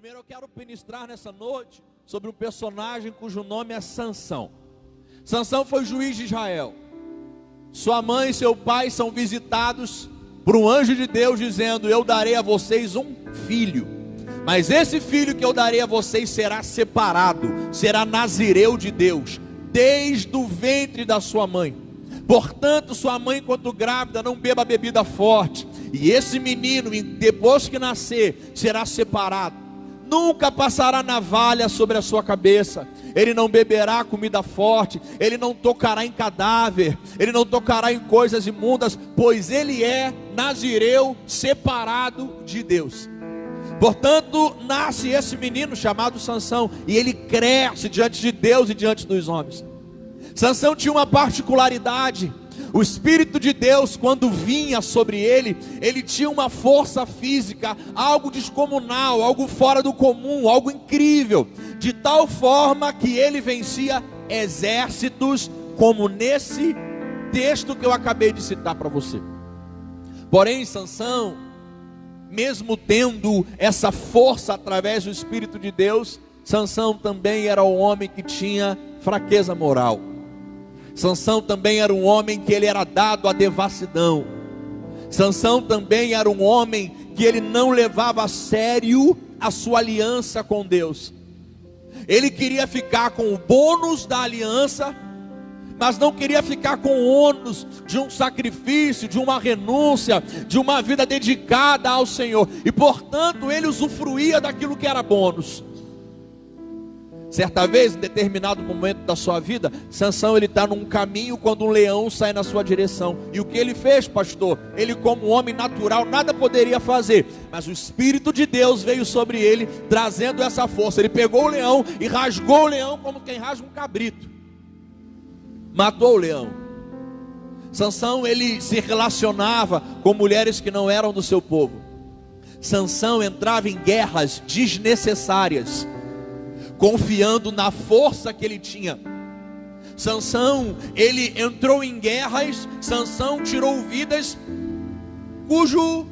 Primeiro eu quero ministrar nessa noite sobre um personagem cujo nome é Sansão. Sansão foi juiz de Israel. Sua mãe e seu pai são visitados por um anjo de Deus dizendo: eu darei a vocês um filho, mas esse filho que eu darei a vocês será separado, será nazireu de Deus, desde o ventre da sua mãe. Portanto, sua mãe, enquanto grávida, não beba bebida forte, e esse menino, depois que nascer, será separado. Nunca passará navalha sobre a sua cabeça, ele não beberá comida forte, ele não tocará em cadáver, ele não tocará em coisas imundas, pois ele é nazireu, separado de Deus. Portanto, nasce esse menino chamado Sansão, e ele cresce diante de Deus e diante dos homens. Sansão tinha uma particularidade: o Espírito de Deus, quando vinha sobre ele, ele tinha uma força física, algo descomunal, algo fora do comum, algo incrível, de tal forma que ele vencia exércitos, como nesse texto que eu acabei de citar para você. Porém, Sansão, mesmo tendo essa força através do Espírito de Deus, Sansão também era um homem que tinha fraqueza moral. Sansão também era um homem que ele era dado à devassidão. Sansão também era um homem que ele não levava a sério a sua aliança com Deus. Ele queria ficar com o bônus da aliança, mas não queria ficar com o ônus de um sacrifício, de uma renúncia, de uma vida dedicada ao Senhor. E portanto ele usufruía daquilo que era bônus. Certa vez, em determinado momento da sua vida, Sansão ele está num caminho quando um leão sai na sua direção. E o que ele fez, pastor? Ele, como homem natural, nada poderia fazer, mas o Espírito de Deus veio sobre ele, trazendo essa força. Ele pegou o leão e rasgou o leão como quem rasga um cabrito. Matou o leão. Sansão ele se relacionava com mulheres que não eram do seu povo. Sansão entrava em guerras desnecessárias, confiando na força que ele tinha. Sansão, ele entrou em guerras, Sansão tirou vidas cujo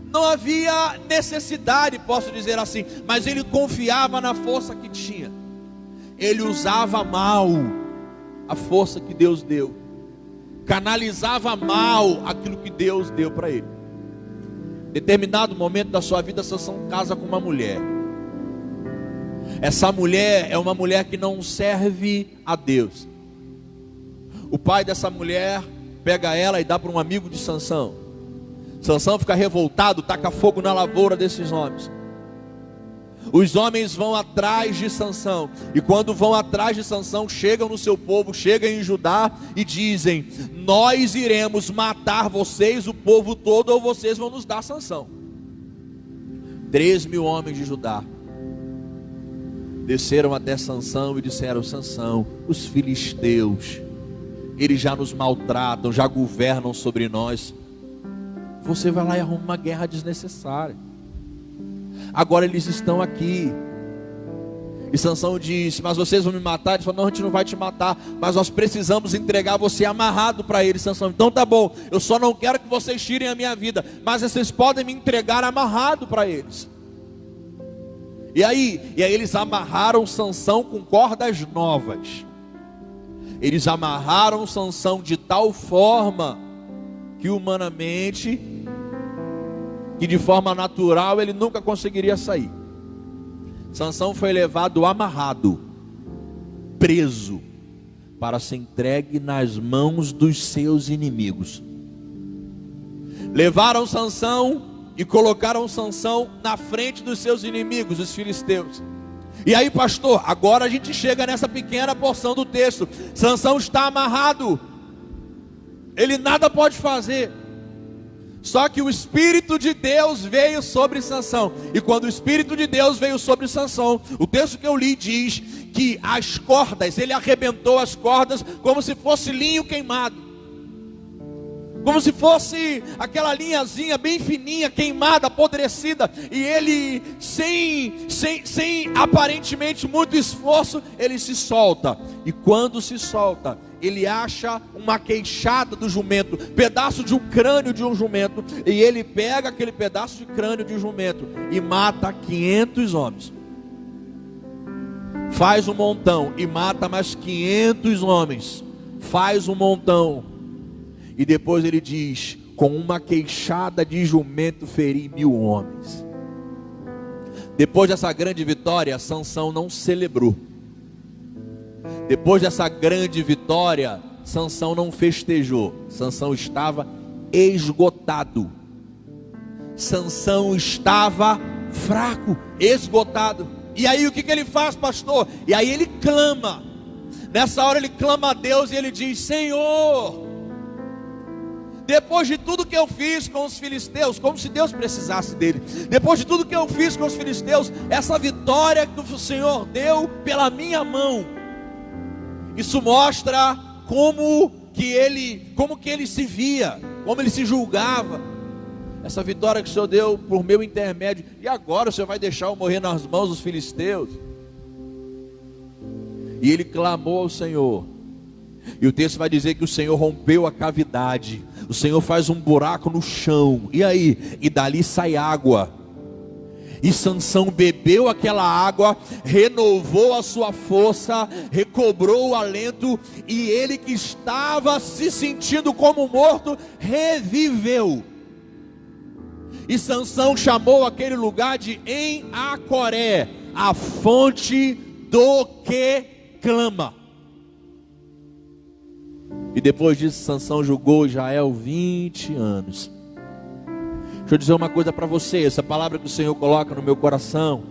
não havia necessidade, posso dizer assim, mas ele confiava na força que tinha. Ele usava mal a força que Deus deu, canalizava mal aquilo que Deus deu para ele. Em determinado momento da sua vida, Sansão casa com uma mulher. Essa mulher é uma mulher que não serve a Deus. O pai dessa mulher pega ela e dá para um amigo de Sansão. Sansão fica revoltado, taca fogo na lavoura desses homens. Os homens vão atrás de Sansão, e quando vão atrás de Sansão, chegam no seu povo, chegam em Judá e dizem: nós iremos matar vocês, o povo todo, ou vocês vão nos dar Sansão. 3.000 homens de Judá desceram até Sansão e disseram: Sansão, os filisteus, eles já nos maltratam, já governam sobre nós. Você vai lá e arruma uma guerra desnecessária. Agora eles estão aqui. E Sansão disse: mas vocês vão me matar? Ele falou: não, a gente não vai te matar, mas nós precisamos entregar você amarrado para eles. Sansão: então tá bom, eu só não quero que vocês tirem a minha vida, mas vocês podem me entregar amarrado para eles. E aí eles amarraram Sansão com cordas novas. Eles amarraram Sansão de tal forma que humanamente, que de forma natural ele nunca conseguiria sair. Sansão foi levado amarrado, preso, para ser entregue nas mãos dos seus inimigos. Levaram Sansão e colocaram Sansão na frente dos seus inimigos, os filisteus. E aí, pastor, agora a gente chega nessa pequena porção do texto. Sansão está amarrado, ele nada pode fazer. Só que o Espírito de Deus veio sobre Sansão. E quando o Espírito de Deus veio sobre Sansão, o texto que eu li diz que as cordas, ele arrebentou as cordas como se fosse linho queimado, como se fosse aquela linhazinha bem fininha, queimada, apodrecida. E ele, sem aparentemente muito esforço, ele se solta. E quando se solta, ele acha uma queixada do jumento, pedaço de um crânio de um jumento. E ele pega aquele pedaço de crânio de um jumento e mata 500 homens. faz um montão e mata mais 500 homens, faz um montão, e depois ele diz: com uma queixada de jumento feri 1000 homens. Depois dessa grande vitória, Sansão não celebrou. Depois dessa grande vitória, Sansão não festejou. Sansão estava esgotado. Sansão estava fraco, esgotado. E aí o que ele faz, pastor? E aí ele clama. Nessa hora ele clama a Deus e ele diz: Senhor, depois de tudo que eu fiz com os filisteus, como se Deus precisasse dele, depois de tudo que eu fiz com os filisteus, essa vitória que o Senhor deu pela minha mão, isso mostra como que ele se via, como ele se julgava. Essa vitória que o Senhor deu por meu intermédio, e agora o Senhor vai deixar eu morrer nas mãos dos filisteus? E ele clamou ao Senhor, e o texto vai dizer que o Senhor rompeu a cavidade, o Senhor faz um buraco no chão, e aí? E dali sai água, e Sansão bebeu aquela água, renovou a sua força, recobrou o alento, e ele que estava se sentindo como morto, reviveu. E Sansão chamou aquele lugar de En-Acoré, a fonte do que clama. E depois disso, Sansão julgou Israel 20 anos. Deixa eu dizer uma coisa para você, essa palavra que o Senhor coloca no meu coração,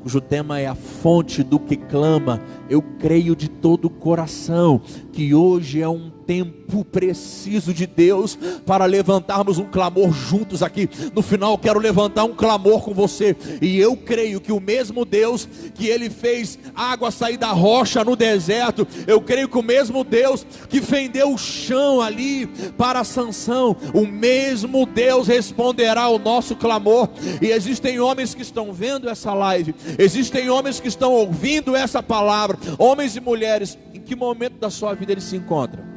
cujo tema é a fonte do que clama, eu creio de todo o coração que hoje é um tempo preciso de Deus para levantarmos um clamor juntos aqui. No final eu quero levantar um clamor com você, e eu creio que o mesmo Deus que ele fez água sair da rocha no deserto, eu creio que o mesmo Deus que fendeu o chão ali para Sansão, o mesmo Deus responderá ao nosso clamor. E existem homens que estão vendo essa live, existem homens que estão ouvindo essa palavra, homens e mulheres, em que momento da sua vida eles se encontram?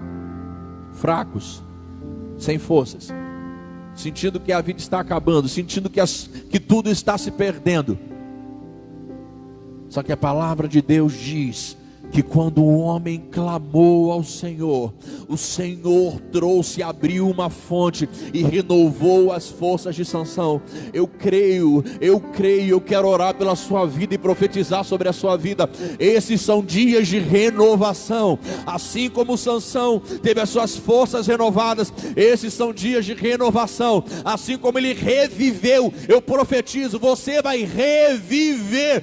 Fracos, sem forças, sentindo que a vida está acabando, sentindo que tudo está se perdendo. Só que a palavra de Deus diz que quando o homem clamou ao Senhor, o Senhor trouxe, abriu uma fonte e renovou as forças de Sansão. Eu creio, eu quero orar pela sua vida e profetizar sobre a sua vida. Esses são dias de renovação, assim como Sansão teve as suas forças renovadas, esses são dias de renovação, assim como ele reviveu. Eu profetizo, você vai reviver,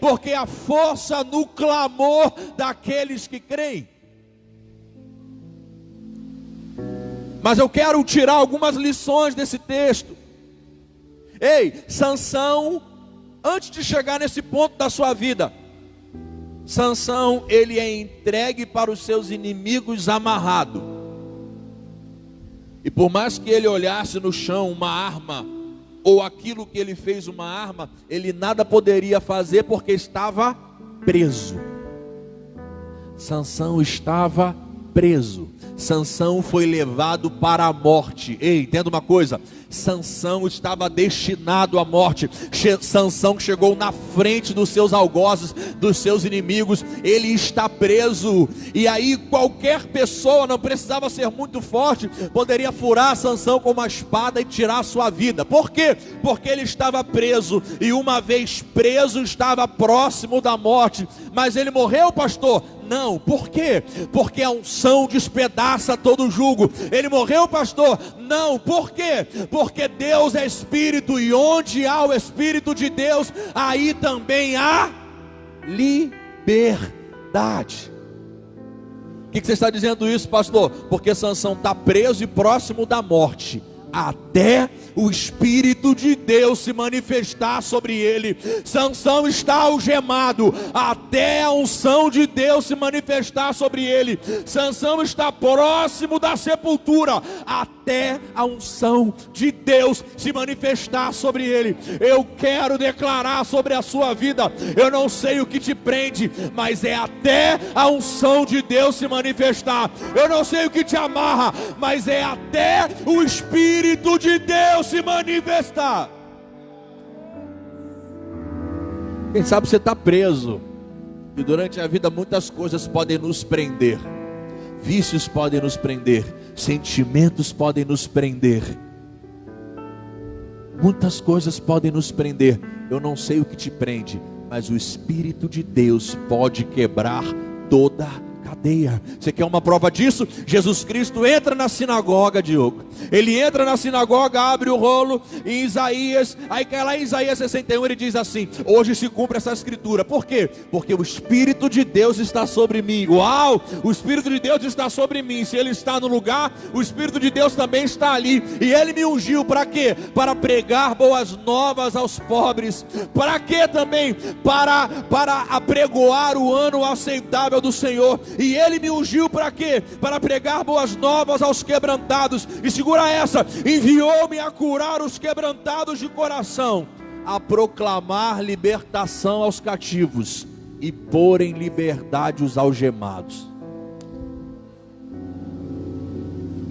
porque a força no clamor daqueles que creem. Mas eu quero tirar algumas lições desse texto. Ei, Sansão, antes de chegar nesse ponto da sua vida, Sansão, ele é entregue para os seus inimigos amarrado. E por mais que ele olhasse no chão uma arma, ou aquilo que ele fez uma arma, ele nada poderia fazer porque estava preso. Sansão estava preso. Sansão foi levado para a morte. Ei, entenda uma coisa, Sansão estava destinado à morte. Sansão chegou na frente dos seus algozes, dos seus inimigos. Ele está preso. E aí qualquer pessoa, não precisava ser muito forte, poderia furar Sansão com uma espada e tirar a sua vida. Por quê? Porque ele estava preso, e uma vez preso estava próximo da morte. Mas ele morreu, pastor? Não. Por quê? Porque a unção despedaça todo jugo. Ele morreu, pastor? Não. Por quê? Porque Deus é Espírito, e onde há o Espírito de Deus, aí também há liberdade. Por que você está dizendo isso, pastor? Porque Sansão está preso e próximo da morte, até o Espírito de Deus se manifestar sobre ele. Sansão está algemado até a unção de Deus se manifestar sobre ele. Sansão está próximo da sepultura até a unção de Deus se manifestar sobre ele. Eu quero declarar sobre a sua vida, eu não sei o que te prende, mas é até a unção de Deus se manifestar. Eu não sei o que te amarra, mas é até o Espírito de Deus se manifestar. Quem sabe você está preso. E durante a vida muitas coisas podem nos prender. Vícios podem nos prender. Sentimentos podem nos prender. Muitas coisas podem nos prender. Eu não sei o que te prende, mas o Espírito de Deus pode quebrar toda cadeia. Você quer uma prova disso? Jesus Cristo entra na sinagoga, Diogo. Ele entra na sinagoga, abre o rolo em Isaías. Aí cai lá em Isaías 61, ele diz assim: hoje se cumpre essa escritura. Por quê? Porque o Espírito de Deus está sobre mim. Uau! O Espírito de Deus está sobre mim. Se Ele está no lugar, o Espírito de Deus também está ali. E Ele me ungiu para quê? Para pregar boas novas aos pobres. Para quê também? Para apregoar o ano aceitável do Senhor. E Ele me ungiu para quê? Para pregar boas novas aos quebrantados. E segura essa: enviou-me a curar os quebrantados de coração, a proclamar libertação aos cativos e pôr em liberdade os algemados.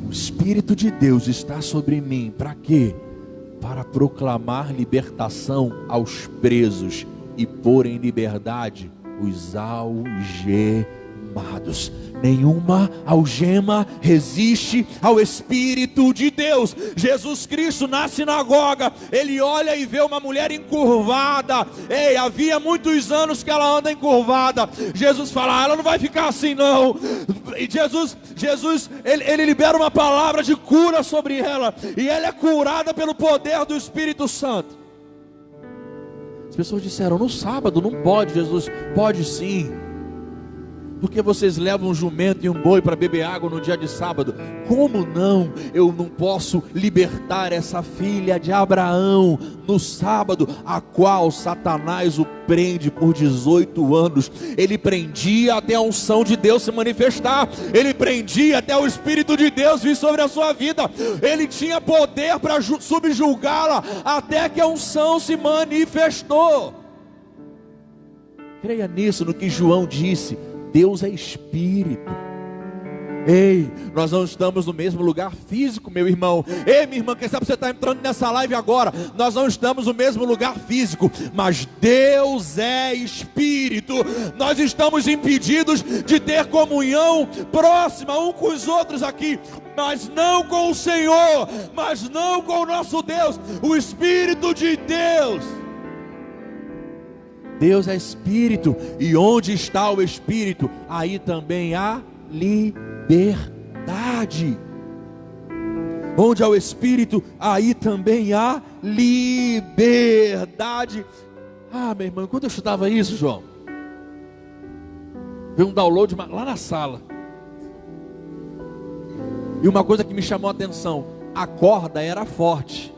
O Espírito de Deus está sobre mim. Para quê? Para proclamar libertação aos presos e pôr em liberdade os algemados. Nenhuma algema resiste ao Espírito de Deus. Jesus Cristo na sinagoga, Ele olha e vê uma mulher encurvada. Ei, havia muitos anos que ela anda encurvada. Jesus fala: ela não vai ficar assim não. E Jesus ele libera uma palavra de cura sobre ela, e ela é curada pelo poder do Espírito Santo. As pessoas disseram: no sábado não pode. Jesus: pode sim. Porque vocês levam um jumento e um boi para beber água no dia de sábado? Como não? Eu não posso libertar essa filha de Abraão no sábado, a qual Satanás o prende por 18 anos. Ele prendia até a unção de Deus se manifestar. Ele prendia até o Espírito de Deus vir sobre a sua vida. Ele tinha poder para subjulgá-la até que a unção se manifestou. Creia nisso, no que João disse: Deus é Espírito. Ei, nós não estamos no mesmo lugar físico, meu irmão. Ei, minha irmã, quem sabe você está entrando nessa live agora. Nós não estamos no mesmo lugar físico, mas Deus é Espírito. Nós estamos impedidos de ter comunhão próxima um com os outros aqui, mas não com o Senhor, mas não com o nosso Deus, o Espírito de Deus. Deus é Espírito, e onde está o Espírito, aí também há liberdade. Onde há o Espírito, aí também há liberdade. Ah, meu irmão, quando eu estudava isso, João, veio um download lá na sala. E uma coisa que me chamou a atenção: a corda era forte,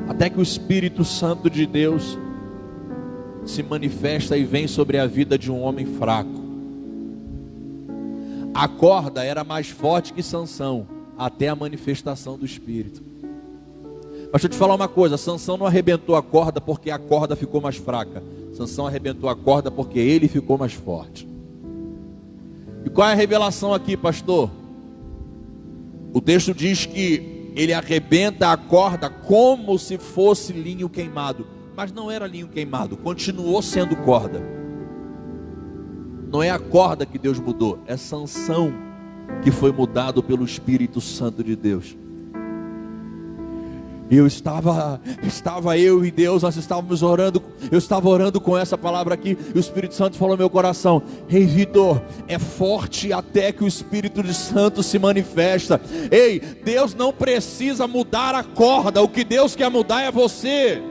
até que o Espírito Santo de Deus se manifesta e vem sobre a vida de um homem fraco. A corda era mais forte que Sansão, até a manifestação do Espírito. Mas deixa eu te falar uma coisa: Sansão não arrebentou a corda porque a corda ficou mais fraca. Sansão arrebentou a corda porque ele ficou mais forte. E qual é a revelação aqui, pastor? O texto diz que ele arrebenta a corda como se fosse linho queimado. Mas não era linho queimado, continuou sendo corda. Não é a corda que Deus mudou, é Sansão que foi mudado pelo Espírito Santo de Deus. Eu e Deus, nós estávamos orando, eu estava orando com essa palavra aqui, e o Espírito Santo falou no meu coração: ei, Vitor, é forte até que o Espírito Santo se manifesta. Ei, Deus não precisa mudar a corda, o que Deus quer mudar é você.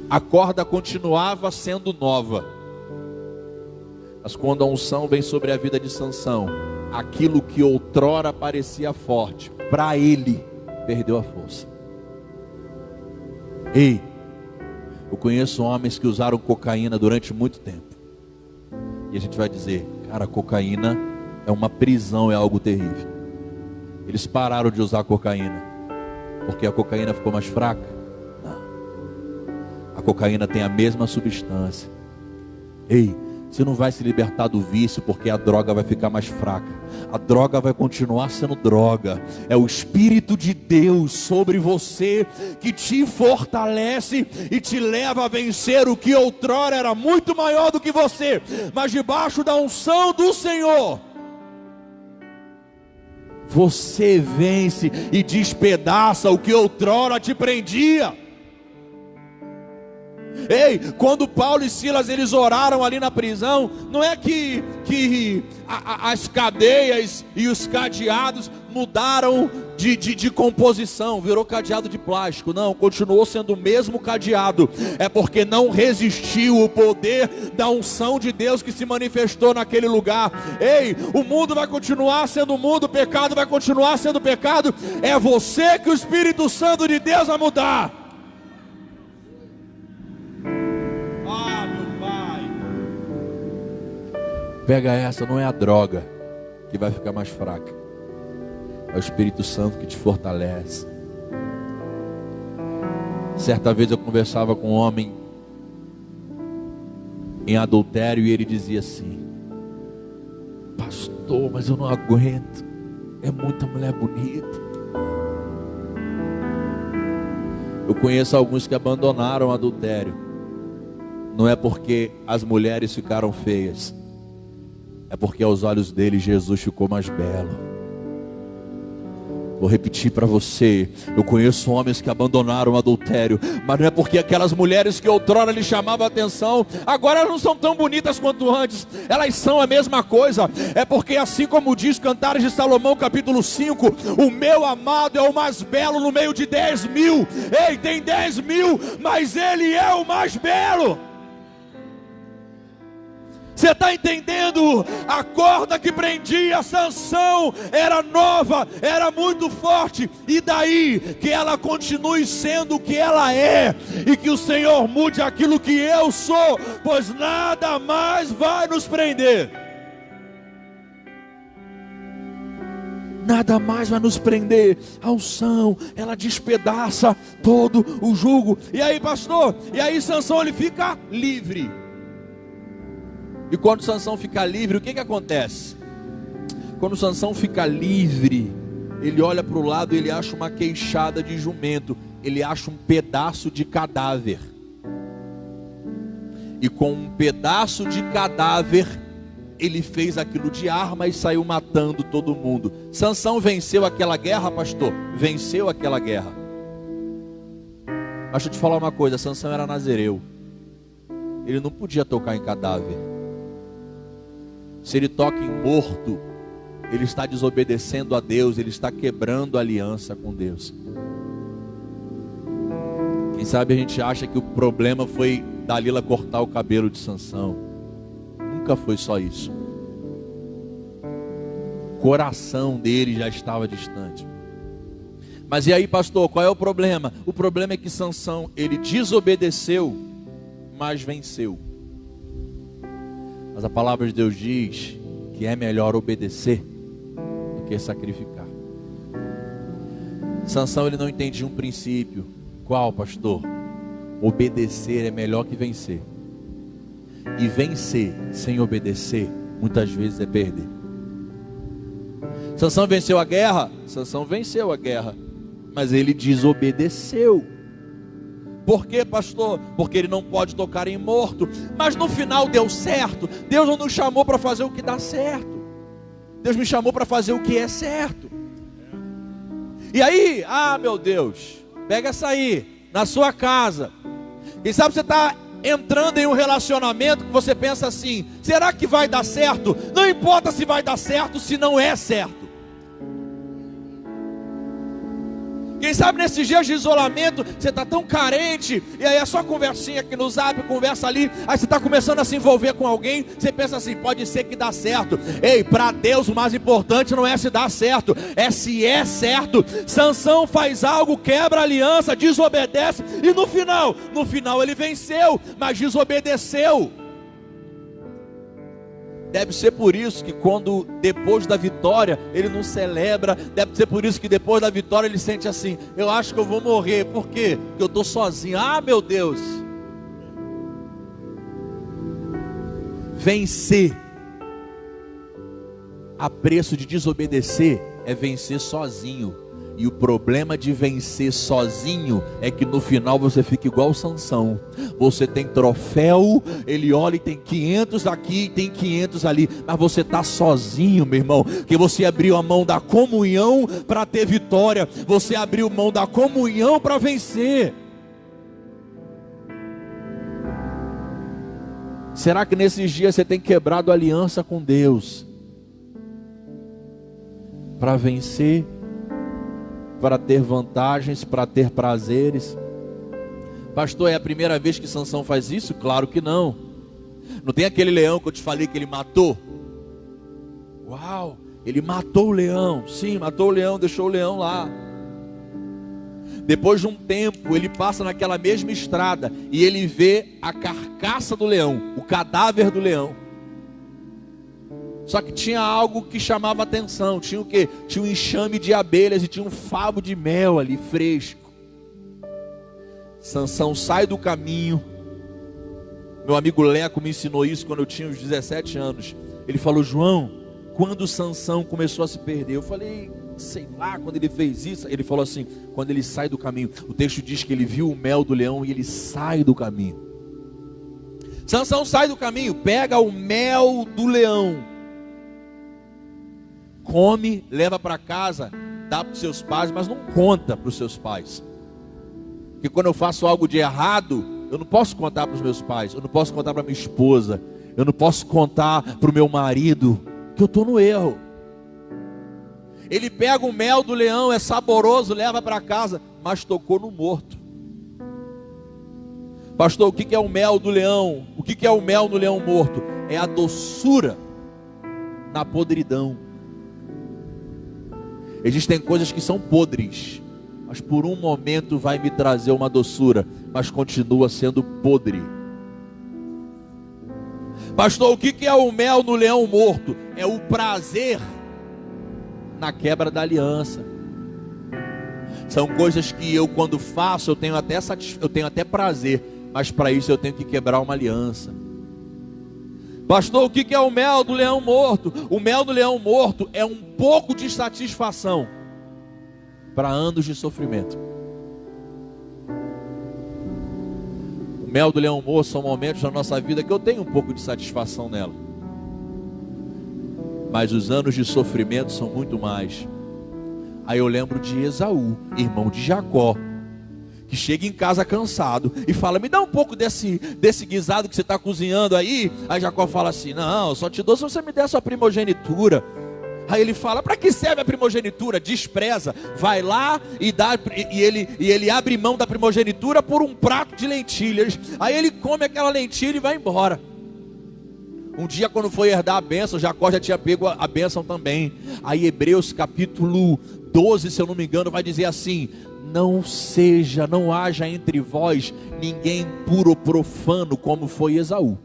A corda continuava sendo nova, mas quando a unção vem sobre a vida de Sansão, aquilo que outrora parecia forte, para ele, perdeu a força. Ei, eu conheço homens que usaram cocaína durante muito tempo, e a gente vai dizer: cara, cocaína é uma prisão, é algo terrível. Eles pararam de usar cocaína porque a cocaína ficou mais fraca? A cocaína tem a mesma substância. Ei, Você não vai se libertar do vício, porque a droga vai ficar mais fraca. A droga vai continuar sendo droga. É o Espírito de Deus sobre você que te fortalece e te leva a vencer o que outrora era muito maior do que você, mas debaixo da unção do Senhor, você vence e despedaça o que outrora te prendia. Ei, quando Paulo e Silas eles oraram ali na prisão, não é que as cadeias e os cadeados mudaram de composição, virou cadeado de plástico. Não, continuou sendo o mesmo cadeado. É porque não resistiu o poder da unção de Deus que se manifestou naquele lugar. Ei, o mundo vai continuar sendo mundo, o pecado vai continuar sendo pecado. É você que o Espírito Santo de Deus vai mudar. Pega essa, não é a droga que vai ficar mais fraca, é o Espírito Santo que te fortalece. Certa vez eu conversava com um homem em adultério e ele dizia assim: pastor, mas eu não aguento, é muita mulher bonita. Eu conheço alguns que abandonaram o adultério, não é porque as mulheres ficaram feias, é porque aos olhos dele Jesus ficou mais belo. Vou repetir para você: eu conheço homens que abandonaram o adultério, mas não é porque aquelas mulheres que outrora lhe chamavam a atenção, agora elas não são tão bonitas quanto antes, elas são a mesma coisa. É porque assim como diz Cantares de Salomão capítulo 5, o meu amado é o mais belo no meio de 10.000. Ei, tem 10.000, mas ele é o mais belo. Você está entendendo? A corda que prendia Sansão era nova, era muito forte. E daí que ela continue sendo o que ela é, e que o Senhor mude aquilo que eu sou, pois nada mais vai nos prender. Nada mais vai nos prender. A unção, ela despedaça todo o jugo. E aí, pastor? E aí Sansão ele fica livre. E quando Sansão fica livre, o que acontece? Quando Sansão fica livre, ele olha para o lado e ele acha uma queixada de jumento. Ele acha um pedaço de cadáver. E com um pedaço de cadáver, ele fez aquilo de arma e saiu matando todo mundo. Sansão venceu aquela guerra, pastor? Venceu aquela guerra. Mas deixa eu te falar uma coisa: Sansão era nazireu. Ele não podia tocar em cadáver. Se ele toca em morto, ele está desobedecendo a Deus, ele está quebrando a aliança com Deus. Quem sabe a gente acha que o problema foi Dalila cortar o cabelo de Sansão. Nunca foi só isso. O coração dele já estava distante. Mas e aí, pastor, qual é o problema? O problema é que Sansão, ele desobedeceu, mas venceu. Mas a palavra de Deus diz que é melhor obedecer do que sacrificar. Sansão ele não entendia um princípio. Qual, pastor? Obedecer é melhor que vencer. E vencer sem obedecer muitas vezes é perder. Sansão venceu a guerra? Sansão venceu a guerra, mas ele desobedeceu. Por quê, pastor? Porque ele não pode tocar em morto. Mas no final deu certo. Deus não nos chamou para fazer o que dá certo. Deus me chamou para fazer o que é certo. E aí, meu Deus, pega essa aí, na sua casa. Quem sabe você está entrando em um relacionamento que você pensa assim: será que vai dar certo? Não importa se vai dar certo, se não é certo. Quem sabe nesses dias de isolamento, você está tão carente, e aí é só conversinha aqui no Zap, conversa ali, aí você está começando a se envolver com alguém, você pensa assim: pode ser que dá certo. Ei, para Deus o mais importante não é se dá certo, é se é certo. Sansão faz algo, quebra a aliança, desobedece, e no final ele venceu, mas desobedeceu. Deve ser por isso que quando depois da vitória ele não celebra. Deve ser por isso que depois da vitória ele sente assim: eu acho que eu vou morrer. Por quê? Porque eu estou sozinho. Meu Deus. vencer a preço de desobedecer é vencer sozinho. E o problema de vencer sozinho é que no final você fica igual Sansão. Você tem troféu, ele olha e tem 500 aqui, tem 500 ali, mas você está sozinho, meu irmão, que você abriu a mão da comunhão para ter vitória, você abriu mão da comunhão para vencer. Será que nesses dias você tem quebrado aliança com Deus para vencer, para ter vantagens, para ter prazeres? Pastor, é a primeira vez que Sansão faz isso? Claro que não. Não tem aquele leão que eu te falei que ele matou? Uau, ele matou o leão. Sim, matou o leão, deixou o leão lá. Depois de um tempo, ele passa naquela mesma estrada e ele vê a carcaça do leão, o cadáver do leão. Só que tinha algo que chamava atenção. Tinha o quê? Tinha um enxame de abelhas e tinha um favo de mel ali fresco. Sansão sai do caminho. Meu amigo Leco me ensinou isso quando eu tinha uns 17 anos. Ele falou: João, quando Sansão começou a se perder? Eu falei, sei lá, quando ele fez isso. Ele falou assim: quando ele sai do caminho. O texto diz que ele viu o mel do leão e ele sai do caminho. Sansão sai do caminho, pega o mel do leão, come, leva para casa, dá para os seus pais, mas não conta para os seus pais. Porque quando eu faço algo de errado, eu não posso contar para os meus pais, eu não posso contar para minha esposa, eu não posso contar para o meu marido que eu estou no erro. Ele pega o mel do leão, é saboroso, leva para casa, mas tocou no morto. Pastor, o que é o mel do leão? O que é o mel do leão morto? É a doçura na podridão. Existem coisas que são podres, mas por um momento vai me trazer uma doçura, mas continua sendo podre. Pastor, o que é o mel no leão morto? É o prazer na quebra da aliança. São coisas que eu, quando faço, eu tenho até prazer, mas para isso eu tenho que quebrar uma aliança. Pastor, o que é o mel do leão morto? O mel do leão morto é um pouco de satisfação para anos de sofrimento. O mel do leão morto são momentos da nossa vida que eu tenho um pouco de satisfação nela, mas os anos de sofrimento são muito mais. Aí eu lembro de Esaú, irmão de Jacó, que chega em casa cansado e fala: me dá um pouco desse guisado que você está cozinhando aí. Aí Jacó fala assim: não, eu só te dou se você me der a sua primogenitura. Aí ele fala: para que serve a primogenitura? Despreza. Vai lá e dá, e ele abre mão da primogenitura por um prato de lentilhas. Aí ele come aquela lentilha e vai embora. Um dia, quando foi herdar a bênção, Jacó já tinha pego a bênção também. Aí Hebreus capítulo 12, se eu não me engano, vai dizer assim: não haja entre vós ninguém impuro ou profano, como foi Esaú,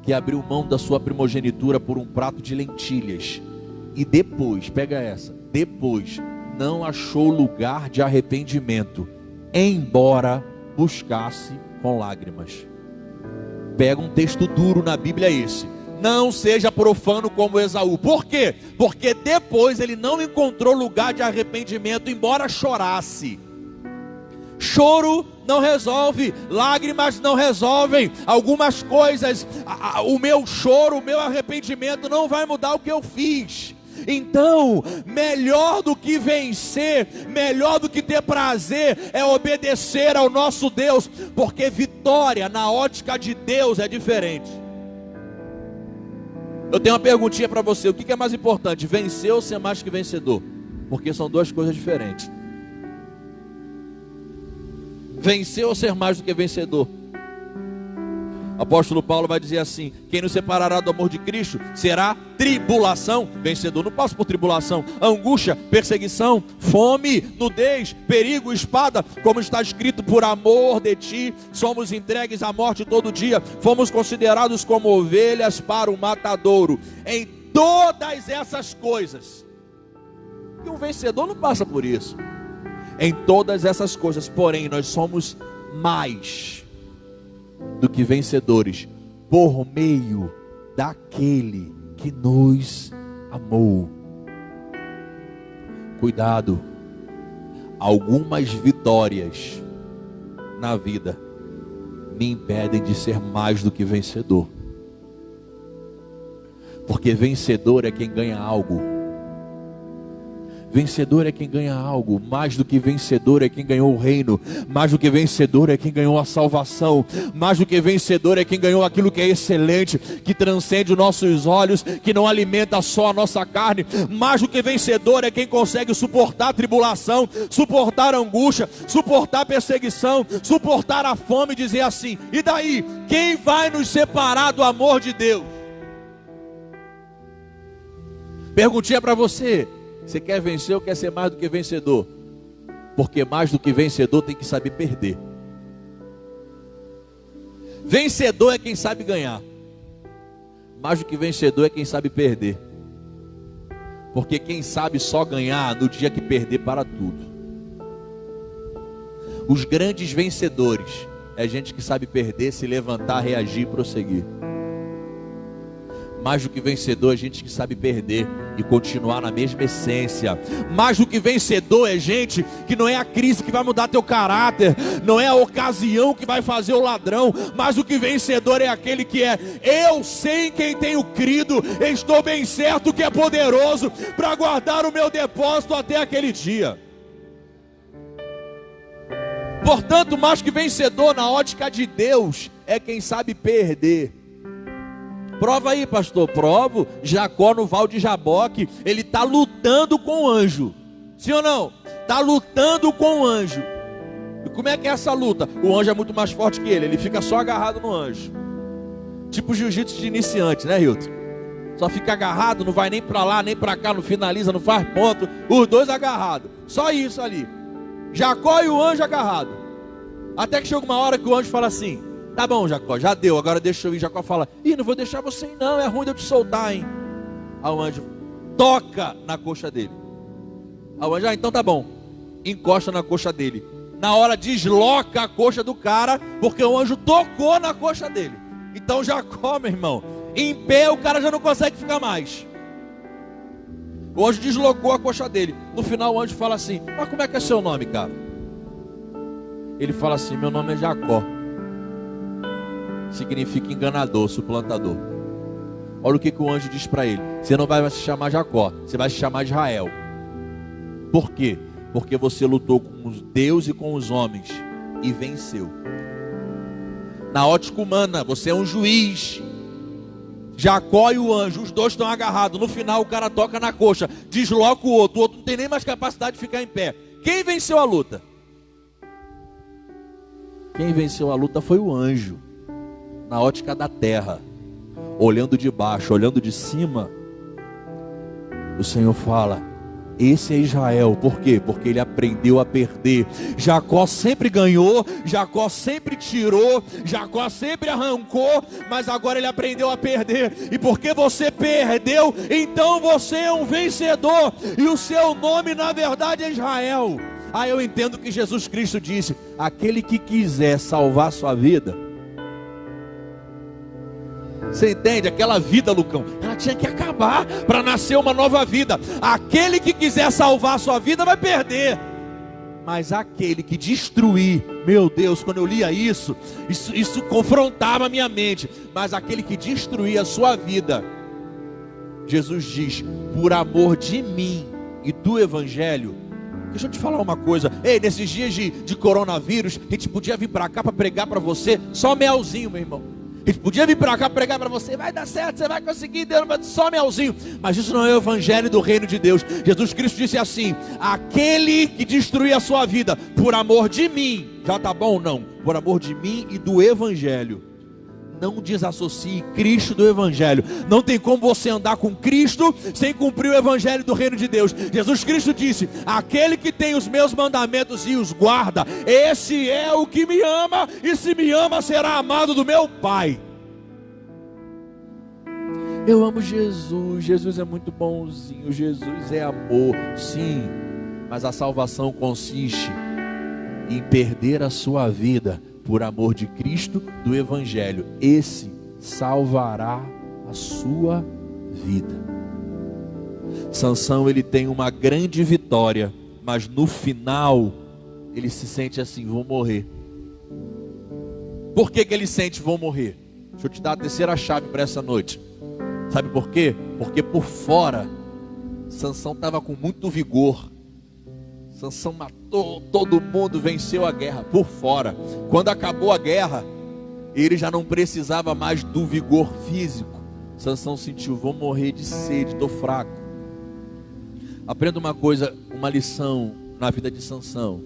que abriu mão da sua primogenitura por um prato de lentilhas, e depois, pega essa, depois não achou lugar de arrependimento, embora buscasse com lágrimas. Pega um texto duro na Bíblia esse: não seja profano como Esaú. Por quê? Porque depois ele não encontrou lugar de arrependimento, embora chorasse. Choro não resolve, lágrimas não resolvem. Algumas coisas, o meu choro, o meu arrependimento não vai mudar o que eu fiz. Então, melhor do que vencer, melhor do que ter prazer, é obedecer ao nosso Deus, porque vitória na ótica de Deus é diferente. Eu tenho uma perguntinha para você: o que é mais importante, vencer ou ser mais que vencedor? Porque são duas coisas diferentes. Vencer ou ser mais do que vencedor? O apóstolo Paulo vai dizer assim: quem nos separará do amor de Cristo será tribulação. Vencedor não passa por tribulação, angústia, perseguição, fome, nudez, perigo, espada. Como está escrito: por amor de ti somos entregues à morte todo dia, fomos considerados como ovelhas para o matadouro. Em todas essas coisas, e um vencedor não passa por isso. Em todas essas coisas, porém, nós somos mais do que vencedores por meio daquele que nos amou. Cuidado, algumas vitórias na vida me impedem de ser mais do que vencedor. Porque vencedor é quem ganha algo. Vencedor é quem ganha algo. Mais do que vencedor é quem ganhou o reino. Mais do que vencedor é quem ganhou a salvação. Mais do que vencedor é quem ganhou aquilo que é excelente, que transcende os nossos olhos, que não alimenta só a nossa carne. Mais do que vencedor é quem consegue suportar a tribulação, suportar a angústia, suportar a perseguição, suportar a fome e dizer assim: e daí? Quem vai nos separar do amor de Deus? Perguntinha para você: você quer vencer ou quer ser mais do que vencedor? Porque mais do que vencedor tem que saber perder. Vencedor é quem sabe ganhar. Mais do que vencedor é quem sabe perder. Porque quem sabe só ganhar no dia que perder para tudo. Os grandes vencedores é gente que sabe perder, se levantar, reagir e prosseguir. Mais do que vencedor é gente que sabe perder e continuar na mesma essência. Mais do que vencedor é gente que não é a crise que vai mudar teu caráter, não é a ocasião que vai fazer o ladrão. Mais do que vencedor é aquele que é: eu sei em quem tenho crido, estou bem certo que é poderoso para guardar o meu depósito até aquele dia. Portanto, mais que vencedor na ótica de Deus é quem sabe perder. Prova aí, pastor. Provo. Jacó no Val de Jaboque, ele está lutando com o anjo. Sim ou não? Está lutando com o anjo. E como é que é essa luta? O anjo é muito mais forte que ele fica só agarrado no anjo. Tipo jiu-jitsu de iniciante, né, Hilton? Só fica agarrado, não vai nem para lá, nem para cá, não finaliza, não faz ponto. Os dois agarrados. Só isso ali. Jacó e o anjo agarrado. Até que chega uma hora que o anjo fala assim: tá bom, Jacó, já deu, agora deixa eu ir. Jacó fala: ih, não vou deixar você ir não, é ruim de eu te soltar, hein. Aí o anjo toca na coxa dele. Aí o anjo: ah, então tá bom. Encosta na coxa dele. Na hora desloca a coxa do cara, porque o anjo tocou na coxa dele. Então Jacó, meu irmão, em pé o cara já não consegue ficar mais. O anjo deslocou a coxa dele. No final o anjo fala assim: mas como é que é seu nome, cara? Ele fala assim: meu nome é Jacó. Significa enganador, suplantador. Olha o que o anjo diz para ele: você não vai se chamar Jacó, você vai se chamar Israel. Por quê? Porque você lutou com os Deus e com os homens e venceu. Na ótica humana, você é um juiz. Jacó e o anjo, os dois estão agarrados. No final o cara toca na coxa, desloca o outro não tem nem mais capacidade de ficar em pé. Quem venceu a luta? Quem venceu a luta foi o anjo. Na ótica da terra, olhando de baixo, olhando de cima, o Senhor fala: esse é Israel. Por quê? Porque ele aprendeu a perder. Jacó sempre ganhou, Jacó sempre tirou, Jacó sempre arrancou, mas agora ele aprendeu a perder. E porque você perdeu, então você é um vencedor, e o seu nome na verdade é Israel. Aí eu entendo que Jesus Cristo disse: aquele que quiser salvar sua vida. Você entende? Aquela vida, Lucão, ela tinha que acabar para nascer uma nova vida. Aquele que quiser salvar a sua vida vai perder. Mas aquele que destruir, meu Deus, quando eu lia isso confrontava a minha mente. Mas aquele que destruir a sua vida, Jesus diz: por amor de mim e do Evangelho. Deixa eu te falar uma coisa. Ei, nesses dias de coronavírus, a gente podia vir para cá para pregar para você só melzinho, meu irmão. A gente podia vir para cá pregar para você: vai dar certo, você vai conseguir, Deus, só melzinho. Mas isso não é o evangelho do reino de Deus. Jesus Cristo disse assim: aquele que destruir a sua vida por amor de mim, já tá bom ou não? Por amor de mim e do evangelho. Não desassocie Cristo do evangelho. Não tem como você andar com Cristo sem cumprir o evangelho do reino de Deus. Jesus Cristo disse: aquele que tem os meus mandamentos e os guarda, esse é o que me ama, e se me ama será amado do meu Pai. Eu amo Jesus, Jesus é muito bonzinho, Jesus é amor, sim, mas a salvação consiste em perder a sua vida por amor de Cristo, do Evangelho. Esse salvará a sua vida. Sansão, ele tem uma grande vitória, mas no final ele se sente assim: vou morrer. Por que ele sente vou morrer? Deixa eu te dar a terceira chave para essa noite. Sabe por quê? Porque por fora Sansão estava com muito vigor. Sansão matou todo mundo, venceu a guerra. Por fora, quando acabou a guerra, ele já não precisava mais do vigor físico. Sansão sentiu: vou morrer de sede, estou fraco. Aprenda uma coisa, uma lição na vida de Sansão.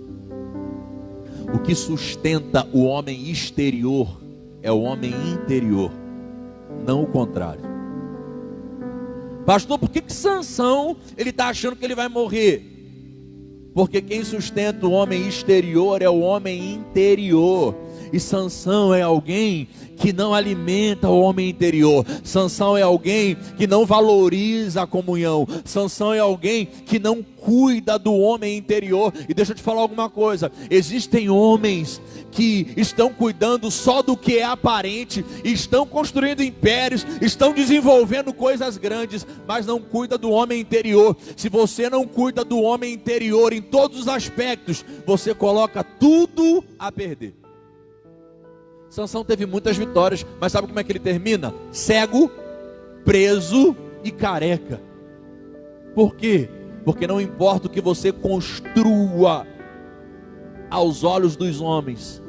O que sustenta o homem exterior é o homem interior, não o contrário. Pastor, por que Sansão ele está achando que ele vai morrer? Porque quem sustenta o homem exterior é o homem interior. E Sansão é alguém que não alimenta o homem interior. Sansão é alguém que não valoriza a comunhão. Sansão é alguém que não cuida do homem interior. E deixa eu te falar alguma coisa: existem homens que estão cuidando só do que é aparente, estão construindo impérios, estão desenvolvendo coisas grandes, mas não cuida do homem interior. Se você não cuida do homem interior em todos os aspectos, você coloca tudo a perder. Sansão teve muitas vitórias, mas sabe como é que ele termina? Cego, preso e careca. Por quê? Porque não importa o que você construa aos olhos dos homens,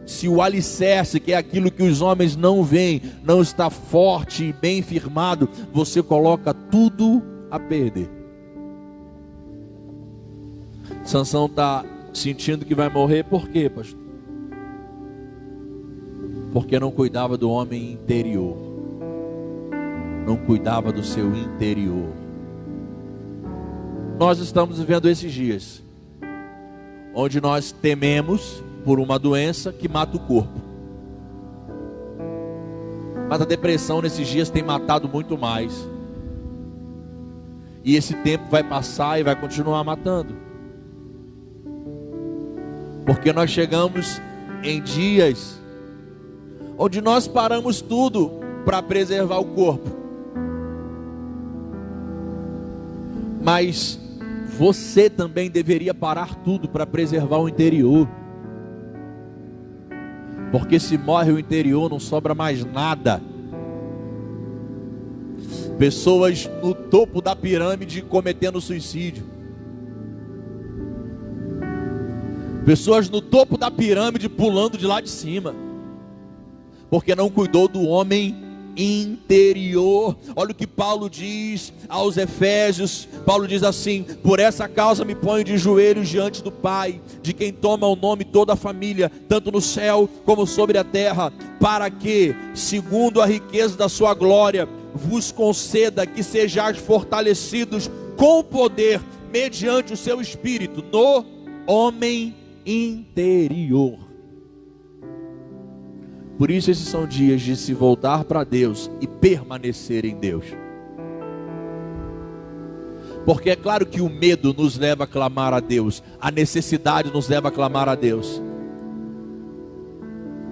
se o alicerce, que é aquilo que os homens não veem, não está forte e bem firmado, você coloca tudo a perder. Sansão está sentindo que vai morrer. Por quê, pastor? Porque não cuidava do homem interior, não cuidava do seu interior. Nós estamos vivendo esses dias, onde nós tememos por uma doença que mata o corpo. Mas a depressão nesses dias tem matado muito mais. E esse tempo vai passar e vai continuar matando. Porque nós chegamos em dias onde nós paramos tudo para preservar o corpo. Mas você também deveria parar tudo para preservar o interior. Porque se morre o interior, não sobra mais nada. Pessoas no topo da pirâmide cometendo suicídio. Pessoas no topo da pirâmide pulando de lá de cima. Porque não cuidou do homem interior. Olha o que Paulo diz aos Efésios. Paulo diz assim: por essa causa me ponho de joelhos diante do Pai, de quem toma o nome toda a família, tanto no céu como sobre a terra, para que, segundo a riqueza da sua glória, vos conceda que sejais fortalecidos com poder, mediante o seu Espírito, no homem interior. Por isso esses são dias de se voltar para Deus e permanecer em Deus. Porque é claro que o medo nos leva a clamar a Deus, a necessidade nos leva a clamar a Deus.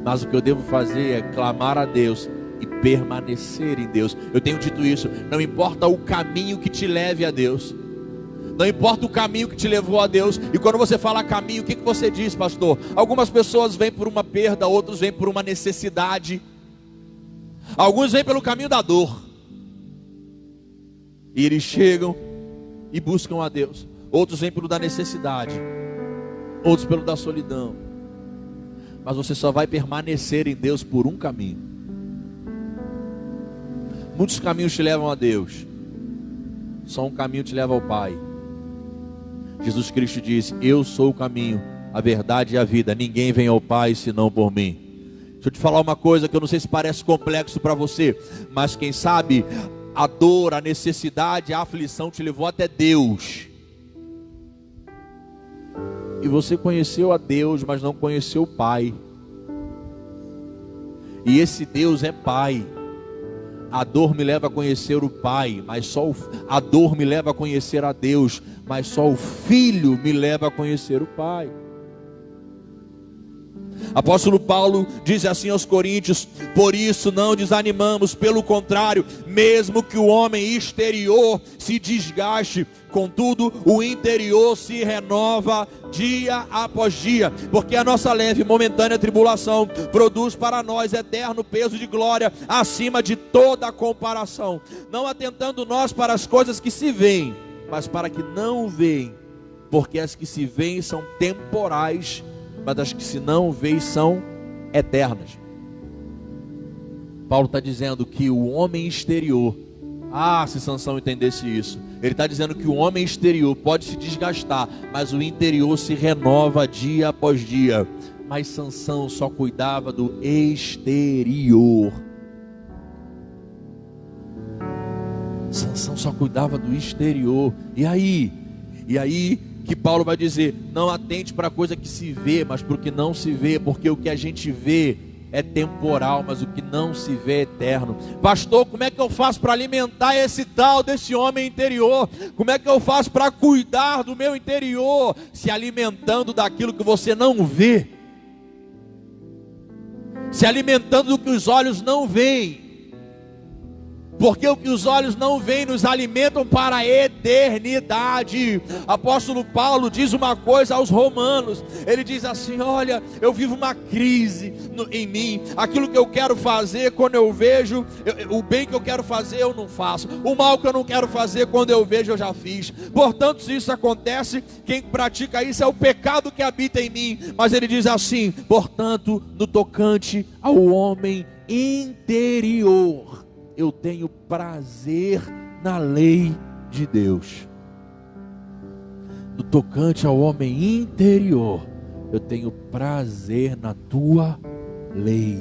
Mas o que eu devo fazer é clamar a Deus e permanecer em Deus. Eu tenho dito isso: não importa o caminho que te leve a Deus, não importa o caminho que te levou a Deus. E quando você fala caminho, o que você diz, pastor? Algumas pessoas vêm por uma perda, outros vêm por uma necessidade, alguns vêm pelo caminho da dor, e eles chegam e buscam a Deus. Outros vêm pelo da necessidade, outros pelo da solidão. Mas você só vai permanecer em Deus por um caminho. Muitos caminhos te levam a Deus, só um caminho te leva ao Pai. Jesus Cristo disse: eu sou o caminho, a verdade e a vida, ninguém vem ao Pai senão por mim. Deixa eu te falar uma coisa que eu não sei se parece complexo para você, mas quem sabe a dor, a necessidade, a aflição te levou até Deus, e você conheceu a Deus, mas não conheceu o Pai. E esse Deus é Pai. A dor me leva a conhecer o Pai, mas a dor me leva a conhecer a Deus, mas só o Filho me leva a conhecer o Pai. Apóstolo Paulo diz assim aos Coríntios: por isso não desanimamos, pelo contrário, mesmo que o homem exterior se desgaste, contudo o interior se renova dia após dia, porque a nossa leve e momentânea tribulação produz para nós eterno peso de glória acima de toda comparação, não atentando nós para as coisas que se veem, mas para que não veem, porque as que se veem são temporais, mas as que se não veem são eternas. Paulo está dizendo que o homem exterior, se Sansão entendesse isso, ele está dizendo que o homem exterior pode se desgastar, mas o interior se renova dia após dia. Mas Sansão só cuidava do exterior. Sansão só cuidava do exterior. E aí que Paulo vai dizer: não atente para a coisa que se vê, mas para o que não se vê, porque o que a gente vê é temporal, mas o que não se vê é eterno. Pastor, como é que eu faço para alimentar esse tal desse homem interior? Como é que eu faço para cuidar do meu interior? Se alimentando daquilo que você não vê, se alimentando do que os olhos não veem, porque o que os olhos não veem nos alimentam para a eternidade. Apóstolo Paulo diz uma coisa aos romanos, ele diz assim: olha, eu vivo uma crise em mim, aquilo que eu quero fazer, quando eu vejo, o bem que eu quero fazer eu não faço, o mal que eu não quero fazer, quando eu vejo eu já fiz. Portanto, se isso acontece, quem pratica isso é o pecado que habita em mim. Mas ele diz assim: portanto, no tocante ao homem interior, eu tenho prazer na lei de Deus. No tocante ao homem interior, eu tenho prazer na tua lei.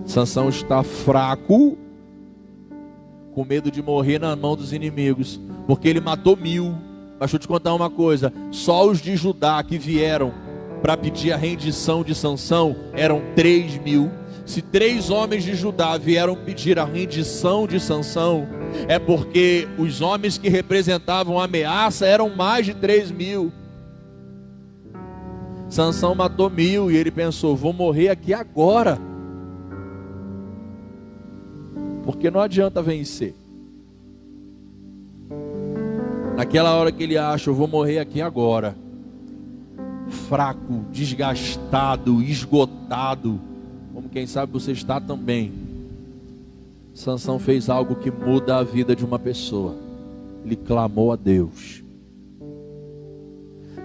Sansão está fraco, com medo de morrer na mão dos inimigos, porque ele matou 1000. Mas deixa eu te contar uma coisa: só os de Judá que vieram para pedir a rendição de Sansão eram 3.000. Se 3 homens de Judá vieram pedir a rendição de Sansão, é porque os homens que representavam a ameaça eram mais de 3.000. Sansão matou 1000 e ele pensou: vou morrer aqui agora, porque não adianta vencer. Naquela hora que ele acha: eu vou morrer aqui agora, fraco, desgastado, esgotado, como quem sabe você está também, Sansão fez algo que muda a vida de uma pessoa. Ele clamou a Deus.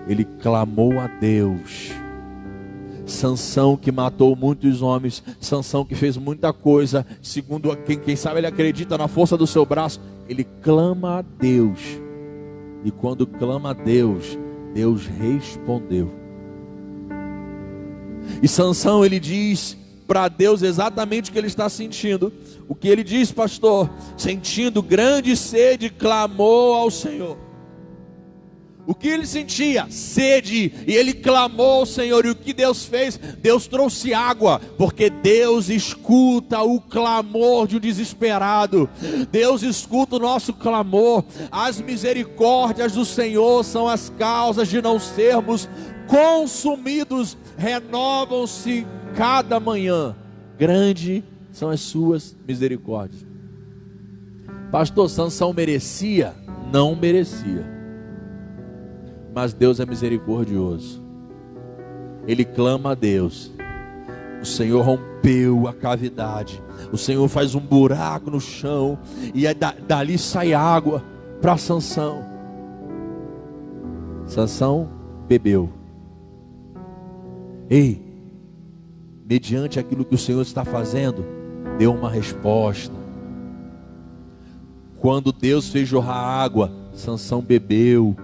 Ele clamou a Deus. Sansão que matou muitos homens, Sansão que fez muita coisa, segundo quem sabe ele acredita na força do seu braço, ele clama a Deus. E quando clama a Deus, Deus respondeu. E Sansão, ele diz para Deus exatamente o que ele está sentindo. O que ele diz, pastor? Sentindo grande sede, clamou ao Senhor. O que ele sentia? Sede. E ele clamou ao Senhor. E o que Deus fez? Deus trouxe água, porque Deus escuta o clamor de um desesperado. Deus escuta o nosso clamor. As misericórdias do Senhor são as causas de não sermos consumidos. Renovam-se cada manhã, grande são as suas misericórdias. Pastor, Sansão merecia? Não merecia, mas Deus é misericordioso. Ele clama a Deus, o Senhor rompeu a cavidade, o Senhor faz um buraco no chão, e dali sai água para Sansão. Sansão bebeu. Ei, mediante aquilo que o Senhor está fazendo, deu uma resposta. Quando Deus fez jorrar água, Sansão bebeu.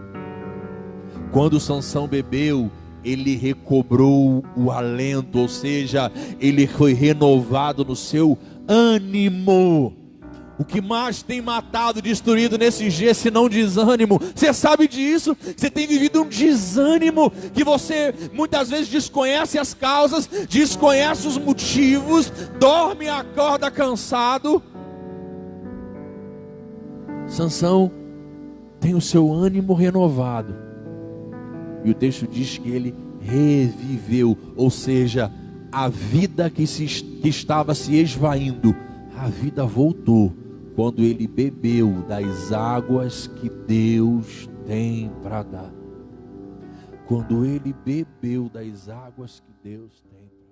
Quando Sansão bebeu, ele recobrou o alento, ou seja, ele foi renovado no seu ânimo. O que mais tem matado, destruído nesses dias, se não desânimo? Você sabe disso? Você tem vivido um desânimo que você muitas vezes desconhece as causas, desconhece os motivos, dorme e acorda cansado. Sansão tem o seu ânimo renovado, e o texto diz que ele reviveu, ou seja, a vida que estava se esvaindo, a vida voltou quando ele bebeu das águas que Deus tem para dar. Quando ele bebeu das águas que Deus tem para dar.